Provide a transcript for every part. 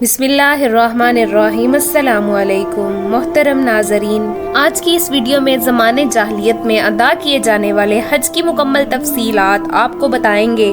بسم اللہ الرحمن الرحیم۔ السلام علیکم محترم ناظرین، آج کی اس ویڈیو میں زمانے جاہلیت میں ادا کیے جانے والے حج کی مکمل تفصیلات آپ کو بتائیں گے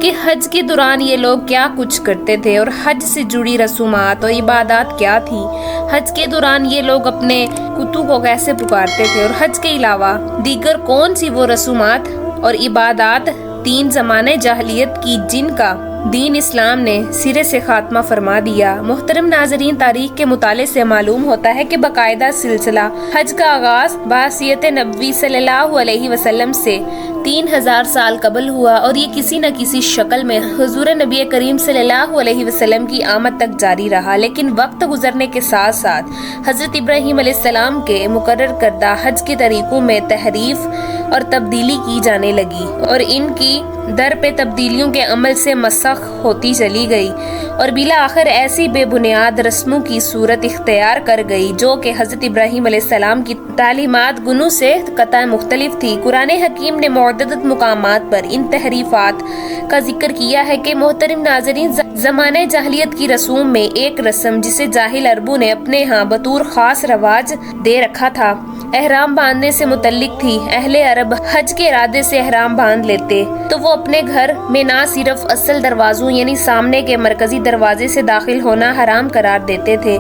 کہ حج کے دوران یہ لوگ کیا کچھ کرتے تھے اور حج سے جڑی رسومات اور عبادات کیا تھی۔ حج کے دوران یہ لوگ اپنے کتو کو کیسے پکارتے تھے اور حج کے علاوہ دیگر کون سی وہ رسومات اور عبادات تین زمانے جاہلیت کی جن کا دین اسلام نے سرے سے خاتمہ فرما دیا۔ محترم ناظرین، تاریخ کے مطالعے سے معلوم ہوتا ہے کہ باقاعدہ سلسلہ حج کا آغاز بعثیت نبوی صلی اللہ علیہ وسلم سے 3000 سال قبل ہوا اور یہ کسی نہ کسی شکل میں حضور نبی کریم صلی اللہ علیہ وسلم کی آمد تک جاری رہا، لیکن وقت گزرنے کے ساتھ ساتھ حضرت ابراہیم علیہ السلام کے مقرر کردہ حج کے طریقوں میں تحریف اور تبدیلی کی جانے لگی اور ان کی در پہ تبدیلیوں کے عمل سے مسخ ہوتی چلی گئی اور بالآخر ایسی بے بنیاد رسموں کی صورت اختیار کر گئی جو کہ حضرت ابراہیم علیہ السلام کی تعلیمات گنوں سے قطعا مختلف تھی۔ قرآن حکیم نے متعدد مقامات پر ان تحریفات کا ذکر کیا ہے کہ محترم ناظرین، زمانے جاہلیت کی رسوم میں ایک رسم جسے جاہل عربوں نے اپنے ہاں بطور خاص رواج دے رکھا تھا، احرام باندھنے سے متعلق تھی۔ اہل عرب حج کے ارادے سے احرام باندھ لیتے تو وہ اپنے گھر میں نہ صرف اصل دروازوں یعنی سامنے کے مرکزی دروازے سے داخل ہونا حرام قرار دیتے تھے،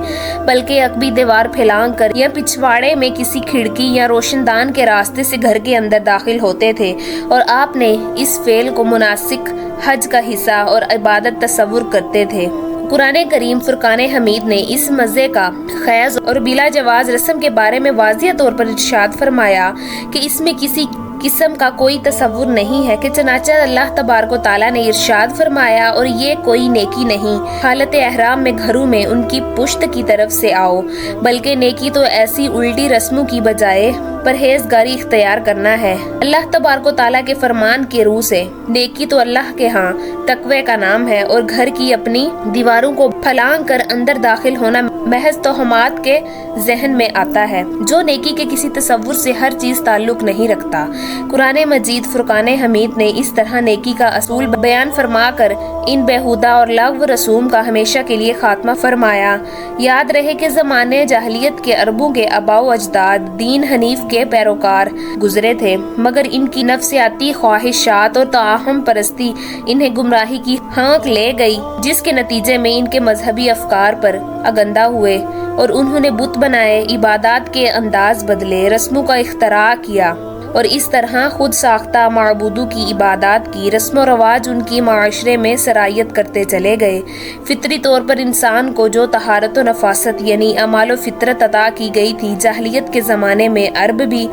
بلکہ عقبی دیوار پھیلانگ کر یا پچھواڑے میں کسی کھڑکی یا روشن دان کے راستے سے گھر کے اندر داخل ہوتے تھے اور آپ نے اس فعل کو مناسک حج کا حصہ اور عبادت تصور کرتے تھے۔ قرآن کریم فرقان حمید نے اس مزے کا خیز اور بلا جواز رسم کے بارے میں واضح طور پر ارشاد فرمایا کہ اس میں کسی قسم کا کوئی تصور نہیں ہے کہ چنانچہ اللہ تبارک و تعالیٰ نے ارشاد فرمایا اور یہ کوئی نیکی نہیں حالت احرام میں گھروں میں ان کی پشت کی طرف سے آؤ، بلکہ نیکی تو ایسی الٹی رسموں کی بجائے پرہیزگاری اختیار کرنا ہے۔ اللہ تبارک و تعالیٰ کے فرمان کے روح سے نیکی تو اللہ کے ہاں تقوی کا نام ہے اور گھر کی اپنی دیواروں کو پھلانگ کر اندر داخل ہونا محض توہمات کے ذہن میں آتا ہے جو نیکی کے کسی تصور سے ہر چیز تعلق نہیں رکھتا۔ قرآن مجید فرقان حمید نے اس طرح نیکی کا اصول بیان فرما کر ان بیہودہ اور لغو رسوم کا ہمیشہ کے لیے خاتمہ فرمایا۔ یاد رہے کہ زمانے جاہلیت کے عربوں کے آباء و اجداد دین حنیف کے پیروکار گزرے تھے، مگر ان کی نفسیاتی خواہشات اور توہم پرستی انہیں گمراہی کی ہانک لے گئی، جس کے نتیجے میں ان کے مذہبی افکار پر آگندہ ہوئے اور انہوں نے بت بنائے، عبادات کے انداز بدلے، رسموں کا اختراع کیا اور اس طرح خود ساختہ معبودوں کی عبادات کی رسم و رواج ان کی معاشرے میں سرایت کرتے چلے گئے۔ فطری طور پر انسان کو جو طہارت و نفاست یعنی اعمال و فطرت عطا کی گئی تھی، جاہلیت کے زمانے میں عرب بھی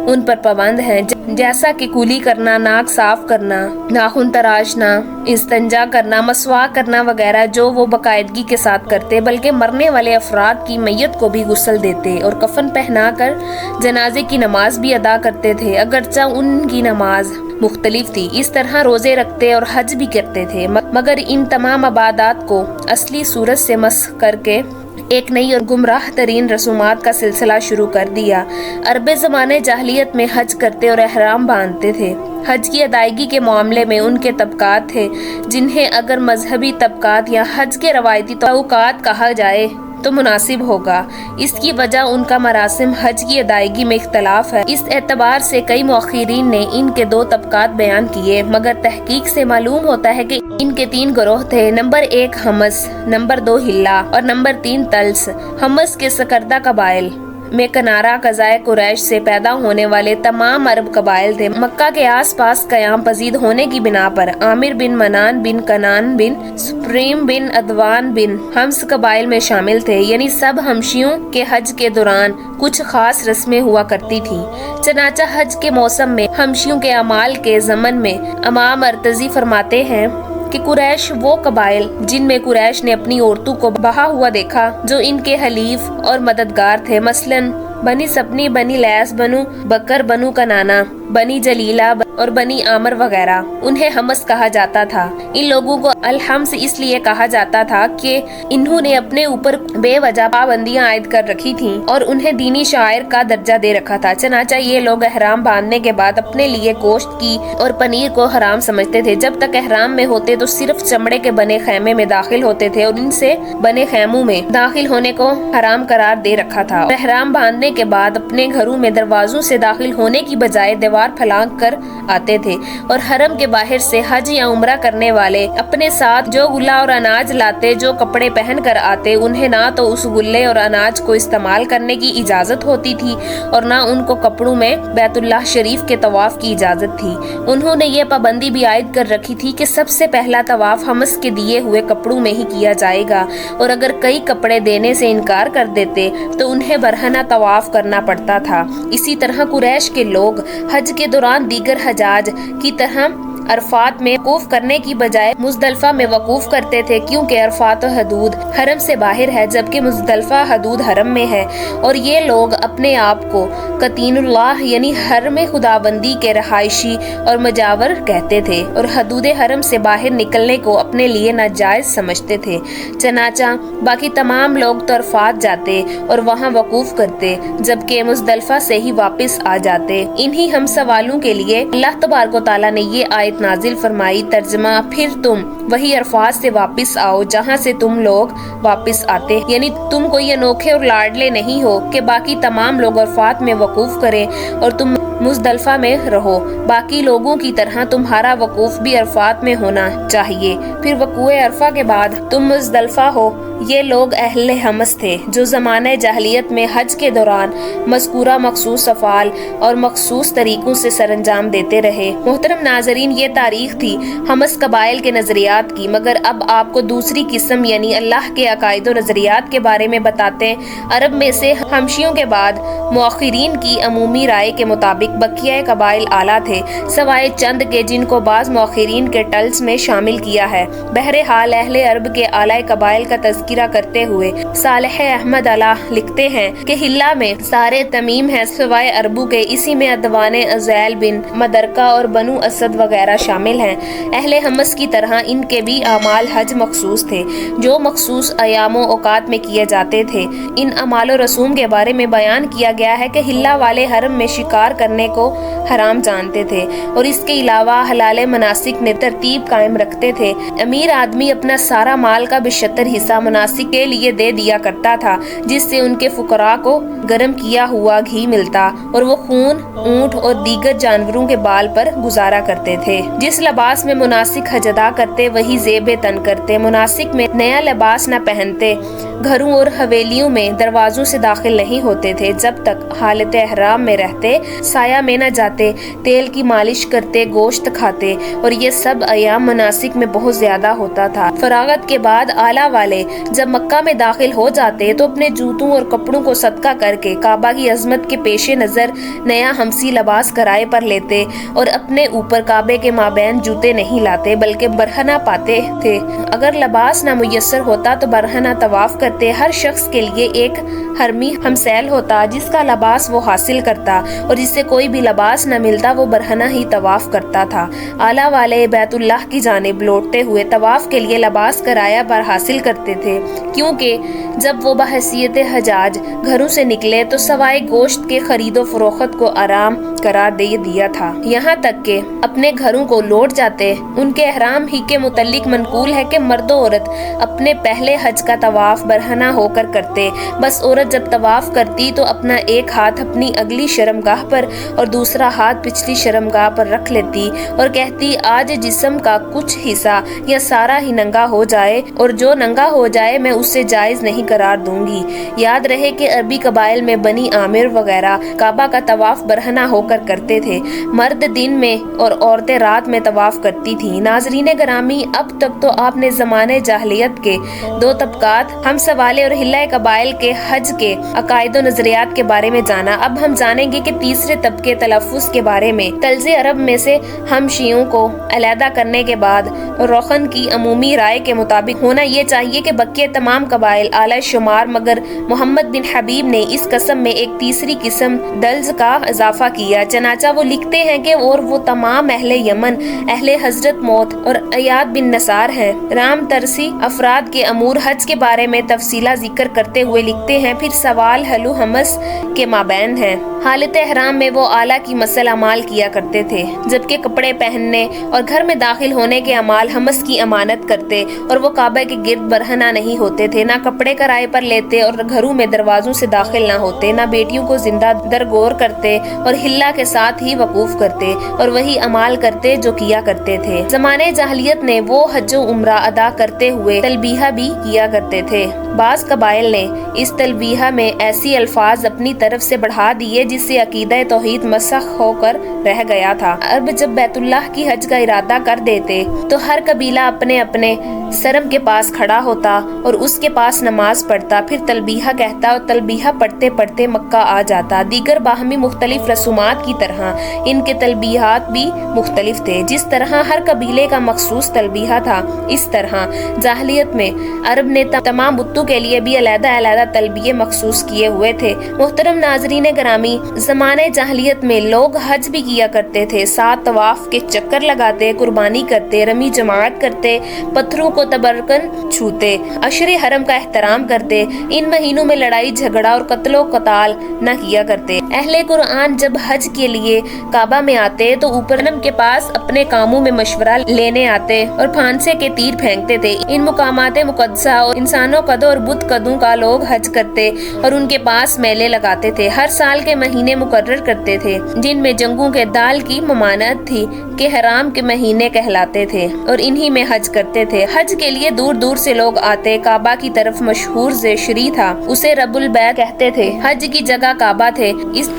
ان پر پابند ہیں، جیسا کہ کولی کرنا، ناک صاف کرنا، ناخن تراشنا، استنجا کرنا، مسواک کرنا وغیرہ، جو وہ باقاعدگی کے ساتھ کرتے، بلکہ مرنے والے افراد کی میت کو بھی غسل دیتے اور کفن پہنا کر جنازے کی نماز بھی ادا کرتے تھے، اگرچہ ان کی نماز مختلف تھی۔ اس طرح روزے رکھتے اور حج بھی کرتے تھے، مگر ان تمام عبادات کو اصلی صورت سے مسخ کر کے ایک نئی اور گمراہ ترین رسومات کا سلسلہ شروع کر دیا۔ عرب زمانے جاہلیت میں حج کرتے اور احرام باندھتے تھے۔ حج کی ادائیگی کے معاملے میں ان کے طبقات تھے، جنہیں اگر مذہبی طبقات یا حج کے روایتی توقعات کہا جائے تو مناسب ہوگا۔ اس کی وجہ ان کا مراسم حج کی ادائیگی میں اختلاف ہے۔ اس اعتبار سے کئی مؤخرین نے ان کے دو طبقات بیان کیے، مگر تحقیق سے معلوم ہوتا ہے کہ ان کے تین گروہ تھے۔ نمبر 1 حمص، نمبر 2 ہلا اور نمبر 3 طلس۔ حمص کے سکردہ قبائل میں کنارہ قضائے قریش سے پیدا ہونے والے تمام عرب قبائل تھے۔ مکہ کے آس پاس قیام پذیر ہونے کی بنا پر عامر بن منان بن کنان بن سپریم بن عدوان بن حمص قبائل میں شامل تھے، یعنی سب حمشیوں کے حج کے دوران کچھ خاص رسمیں ہوا کرتی تھیں۔ چنانچہ حج کے موسم میں حمشیوں کے اعمال کے ضمن میں امام ارتضی فرماتے ہیں کہ قریش وہ قبائل جن میں قریش نے اپنی عورتوں کو بہا ہوا دیکھا جو ان کے حلیف اور مددگار تھے، مثلاً بنی سپنی، بنی لیس، بنو بکر، بنو کنانا، बनी जलीला और बनी आमर वगैरह। उन्हें हमस कहा जाता था। इन लोगों को अल-हम्स इसलिए कहा जाता था कि इन्होंने अपने ऊपर बेवजह पाबंदियां आयद कर रखी थीं और उन्हें दीनी शायर का दर्जा दे रखा था। चनाचा ये लोग एहराम बांधने के बाद अपने लिए गोश्त की और पनीर को हराम समझते थे। जब तक एहराम में होते तो सिर्फ चमड़े के बने खेमे में दाखिल होते थे और इनसे बने खेमों में दाखिल होने को हराम करार दे रखा था। एहराम बांधने के बाद अपने घरों में दरवाजों से दाखिल होने की बजाय दीवार फलांग कर आते थे और हरम के बाहर से हज या उम्रा करने वाले अपने साथ जो गुल्ला और अनाज लाते, जो कपड़े पहन कर आते, उन्हें ना तो उस गुल्ले और अनाज को इस्तेमाल करने की इजाजत होती थी और ना उनको कपड़ों में बैतुल्लाह शरीफ के तवाफ की इजाजत थी। उन्होंने ये पाबंदी भी आयद कर रखी थी कि सबसे पहला तवाफ हमस के दिए हुए कपड़ों में ही किया जाएगा और अगर कई कपड़े देने से इनकार कर देते तो उन्हें बरहना तवाफ करना पड़ता था। इसी तरह कुरैश के लोग हज के दौरान दीगर हजाज की तरह अरफात में वकूफ करने की बजाय मुज़दलिफा में वकूफ करते थे, क्योंकि अरफात हदूद हरम से बाहर है जबकि मुज़दलिफा हदूद हरम में है। और ये लोग अपने आप को कतीनुल्लाह यानी हरम खुदाबंदी के रहायशी और मजावर कहते थे और हदूद हरम से बाहर निकलने को अपने लिए नाजायज समझते थे। चनाचा बाकी तमाम लोग तो अरफात जाते और वहाँ वकूफ करते जबकि मुज़दलिफा से ही वापस आ जाते। इन्हीं हम सवालों के लिए अल्लाह तबारक व तआला ने ये आयत नाजिल फरमाई। तर्जमा, फिर तुम वही अरफात से वापस आओ जहाँ से तुम लोग वापस आते, यानी तुम कोई अनोखे और लाडले नहीं हो कि बाकी तमाम लोग अरफात में वकूफ करें और तुम मुज़दलिफा में रहो। बाकी लोगों की तरह तुम्हारा वकूफ भी अरफात में होना चाहिए। फिर वकूए अरफा के बाद तुम मुज़दलिफा हो। ये लोग अहले हमस थे जो ज़माने जाहलियत में हज के दौरान मज़कूरा मखसूस अफ़ाल और मखसूस तरीक़ों से सरअंजाम देते रहे। मोहतरम नाज़रीन, ये तारीख थी हमस कबाइल के नज़रियात की, मगर अब आपको दूसरी किस्म यानी अल्लाह के अकायद और नज़रियात के बारे में बताते हैं। अरब में से हमशियों के बाद मुअख्खरीन की अमूमी राय के मुताबिक बकिया कबाइल आला थे, सवाए चंद के जिनको बाज़ मुअख्खरीन के टल्स में शामिल किया है। बहरहाल अहले अरब के आला कबाइल का तज़किरा करते हुए सालेह अहमद अला लिखते हैं कि हिल्ला में सारे तमीम हैं सवाए अरबू के, इसी में अदवाने अज़ैल बिन मदरका और बनु असद वगैरह शामिल हैं। अहले हमस की तरह इनके भी अमाल हज मखसूस थे जो मखसूस अयामो औकात में किए जाते थे। इन अमाल और रसूम के बारे में बयान किया गया है कि हिल्ला वाले हरम में शिकार करने को हराम जानते थे और इसके अलावा हलाल मनासिक ने तरतीब कायम रखते थे। अमीर आदमी अपना सारा माल का 75 हिस्सा मुनासिक के लिए दे दिया करता था, जिससे उनके फुकरा को गर्म किया हुआ घी मिलता और वो खून, ऊंट और दीगर जानवरों के बाल पर गुजारा करते थे। जिस लिबास में मुनासिक हज अदा करते वही ज़ेब तन करते। मुनासिक में नया लिबास न पहनते, घरों और हवेलियों में दरवाजों से दाखिल नहीं होते थे जब तक हालत एहराम में रहते, साया में न जाते, तेल की मालिश करते, गोश्त खाते और ये सब अयाम मुनासिक में बहुत ज्यादा होता था। फरागत के बाद आला वाले जब मक्का में दाखिल हो जाते तो अपने जूतों और कपड़ों को सदका करके काबा की अजमत के पेशे नजर नया हमसी लिबास किराए पर लेते और अपने ऊपर काबे के माबैन जूते नहीं लाते बल्कि बरहना पाते थे। अगर लिबास ना मुयस्सर होता तो बरहना तवाफ करते। हर शख्स के लिए एक हरमी हमसैल होता जिसका लिबास वो हासिल करता और जिससे कोई भी लिबास न मिलता वो बरहना ही तवाफ करता था। आला वाले बैतुल्लाह की जानिब लौटते हुए तवाफ के लिए लिबास किराया पर हासिल करते थे, क्योंकि जब वो बहसीयत हजाज घरों से निकले तो सवाए गोश्त के खरीदो फरोख्त को आराम करार दे दिया था। यहाँ तक के अपने घरों को लौट जाते। उनके एहराम ही के मुतल्लिक मनकूल है कि मर्द औरत अपने पहले हज का तवाफ बरहना होकर करते। बस औरत जब तवाफ करती तो अपना एक हाथ अपनी अगली शर्मगाह पर और दूसरा हाथ पिछली शर्मगाह पर रख लेती और कहती, आज जिस्म का कुछ हिस्सा या सारा ही नंगा हो जाए और जो नंगा हो जाए मैं उससे जायज नहीं करार दूंगी। याद रहे कि अरबी कबाइल में बनी आमिर वगैरह काबा का तवाफ बरहना होकर करते थे। मर्द दिन में और औरतें रात में तवाफ करती थी। नाजरीन गरामी, अब तक तो आपने ज़माने जाहलियत के दो तबकात हम सवाले और हिल्ला कबाइल के हज के अकायद नजरियात के बारे में जाना। अब हम जानेंगे कि तीसरे तबके तलफ़ुज़ के बारे में। तल्ज़े अरब में से हम शियों को अलहदा करने के बाद रोखन की अमूमी राय के मुताबिक होना ये चाहिए कि बकिया तमाम कबाइल आला शुमार, मगर मोहम्मद बिन हबीब ने इस कसम में एक तीसरी किस्म दल्ज का इजाफा किया चनाचा वो लिखते हैं कि और वो तमाम अहले यमन, अहले हजरत मौत और अयाद बिन नसार हैं। राम तरसी अफराद के अमूर हज के बारे में तफसीला जिक्र करते हुए लिखते हैं, फिर सवाल हलु हमस के माबैन है। हालत एहराम में वो आला की मसल अमाल किया करते थे, जबकि कपड़े पहनने और घर में दाखिल होने के अमाल हमस की अमानत करते, और वो काबा के गिर्द बरहना नहीं होते थे, ना कपड़े किराए पर लेते और घरों में दरवाजों से दाखिल ना होते, ना बेटियों को जिंदा दरगोर करते और हिल्ला के साथ ही वकूफ करते और वही अमाल करते जो किया करते थे। ज़माने जाहलियत ने वो हज उम्रा अदा करते हुए तलबीहा भी किया करते थे। बाज़ कबाइल ने इस तलबीहा में ऐसी अल्फाज अपनी तरफ से बढ़ा दिए जिससे अकीदा तौहीद मसख होकर रह गया था। अब जब बैतुल्लाह की हज का इरादा कर देते तो हर कबीला अपने अपने सरम के पास खड़ा होता और उसके पास नमाज पढ़ता, फिर तलबीहा कहता और तलबीहा पढ़ते पढ़ते मक्का आ जाता। दीगर बाहमी मुख्तलिफ रसूमात की तरह इनके तलबीहात भी मुख्तलिफ थे। जिस तरह हर कबीले का मखसूस तलबीहा था, इस तरह जाहलियत में अरब ने तमाम बुतों के लिए भी अलग-अलग तलबिये मखसूस किए हुए थे। मोहतरम नाजरीन ग्रामी, ज़माने जाहलियत में लोग हज भी किया करते थे, साथ तवाफ के चक्कर लगाते, कुर्बानी करते, रमी जमात करते, पत्थरों को तबरकन छूते, अशरे हरम का एहतराम करते। इन महीनों में लड़ाई झगड़ा और कत्लो कताल न किया करते। अहले कुरान जब हज के लिए काबा में आते तो ऊपरम के पास अपने कामों में मशवरा लेने आते और फांसे के तीर फेंकते थे। इन मुकामाते मुकद्दसा और इंसानों कदों और बुत कदों का लोग हज करते और उनके पास मेले लगाते थे। हर साल के महीने मुकर्रर करते थे जिनमें जंगों के दाल की ममानत थी कि हराम के महीने कहलाते थे और इन्हीं में हज करते थे। हज के लिए दूर दूर से लोग आते। काबा की तरफ मशहूर ज़ेशरी था, उसे रब्बुल बैत कहते थे। हज की जगह काबा थे।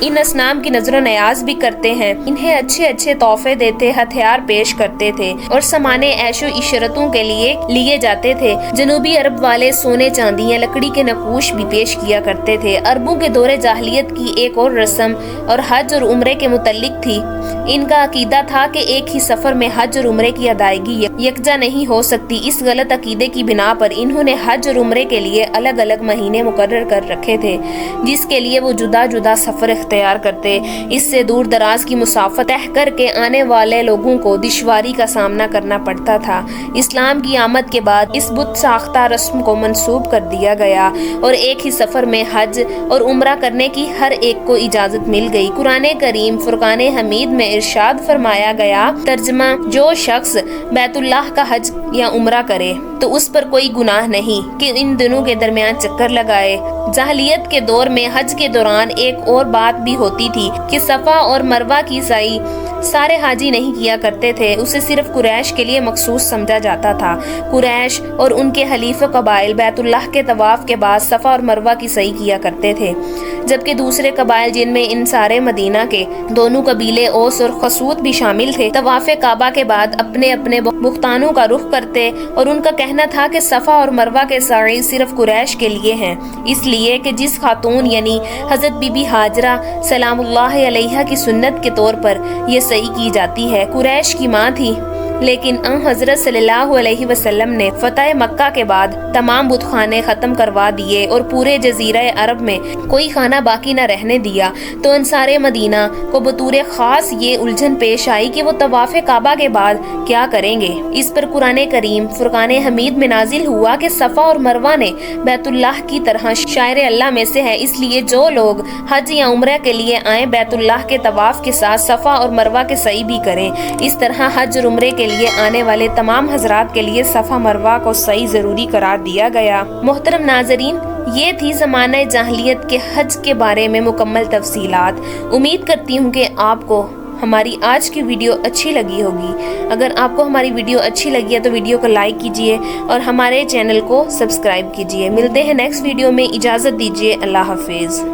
इन असनाम की नजर नयाज भी करते हैं, इन्हें अच्छे अच्छे तोहफे देते, हथियार पेश करते थे और समाने ऐशो इशरतों के लिए जाते थे। जनूबी अरब वाले सोने चांदी लकड़ी के नकूश भी पेश किया करते थे। अरबों के दौरे जाहलियत की एक और रस्म और हज और उम्रे के मुतल्लिक थी। इनका अकीदा था कि एक ही सफर में हज और उम्रे की अदायगी यकजा नहीं हो सकती। इस गलत अकीदे की बिना पर इन्होंने हज और उम्रे के लिए अलग अलग महीने मुकर्रर कर रखे थे, जिसके लिए वो जुदा जुदा सफर इख्तियार करते। इससे दूर दराज की मुसाफत तय करके आने वाले लोगों को दुश्वारी का सामना करना पड़ता था। इस्लाम की आमद के बाद इस बुत साख्ता रस्म को मंसूब कर दिया गया और एक ही सफर में हज और उम्रा करने की हर एक को इजाजत मिल गई। कुरान करीम फुरकान हमीद में इरशाद फरमाया गया, तर्जमा, जो शख्स बैतुल्लाह का हज या उम्रा करे तो उस पर कोई गुनाह नहीं कि इन दोनों के दरमियान चक्कर लगाए। जाहलियत के दौर में हज के दौरान एक और बात भी होती थी कि सफा और मरवा की साई सारे हाजी नहीं किया करते थे, उसे सिर्फ कुरैश के लिए मखसूस समझा जाता था। कुरैश और उनके हलीफा कबाइल बैतुल्लाह के तवाफ के बाद सफा और मरवा की सही किया करते थे, जबकि दूसरे कबाइल जिनमें इन सारे मदीना के दोनों कबीले ओस और खसूत भी शामिल थे, तवाफ़े काबा के बाद अपने अपने बुख्तानों का रुख करते और उनका कहना था कि सफा और मरवा के साई सिर्फ कुरैश के लिए हैं, इसलिए कि जिस खातून यानी हजरत बीबी हाजरा सलामुल्लाह अलैहा की सुन्नत के तौर पर यह सही की जाती है, कुरैश की माँ थी। लेकिन हजरत सल्लल्लाहु अलैहि वसल्लम ने फतह मक्का के बाद तमाम बुतखाने ख़त्म करवा दिए और पूरे जजीरा अरब में कोई खाना बाकी न रहने दिया, तो अंसारे मदीना को बतूर ख़ास ये उलझन पेश आई कि वो तवाफ़े काबा के बाद क्या करेंगे। इस पर कुरान करीम फुरकान हमीद में नाजिल हुआ कि सफ़ा और मरवा ने बैतुल्लाह की तरह शायर अल्लाह में से है, इसलिए जो लोग हज या उम्रा के लिए आए बैतुल्लाह के तवाफ़ के साथ सफ़ा और मरवा के सही भी करें। इस तरह हज और उम्रे के लिए आने वाले तमाम हजरात के लिए सफ़ा मरवा को सही ज़रूरी करार दिया गया। मोहतरम नाजरीन, ये थी ज़माना जाहलियत के हज के बारे में मुकम्मल तफसीलात। उम्मीद करती हूँ कि आपको हमारी आज की वीडियो अच्छी लगी होगी। अगर आपको हमारी वीडियो अच्छी लगी है तो वीडियो को लाइक कीजिए और हमारे चैनल को सब्सक्राइब कीजिए। मिलते हैं नेक्स्ट वीडियो में, इजाज़त दीजिए, अल्लाह हाफिज़।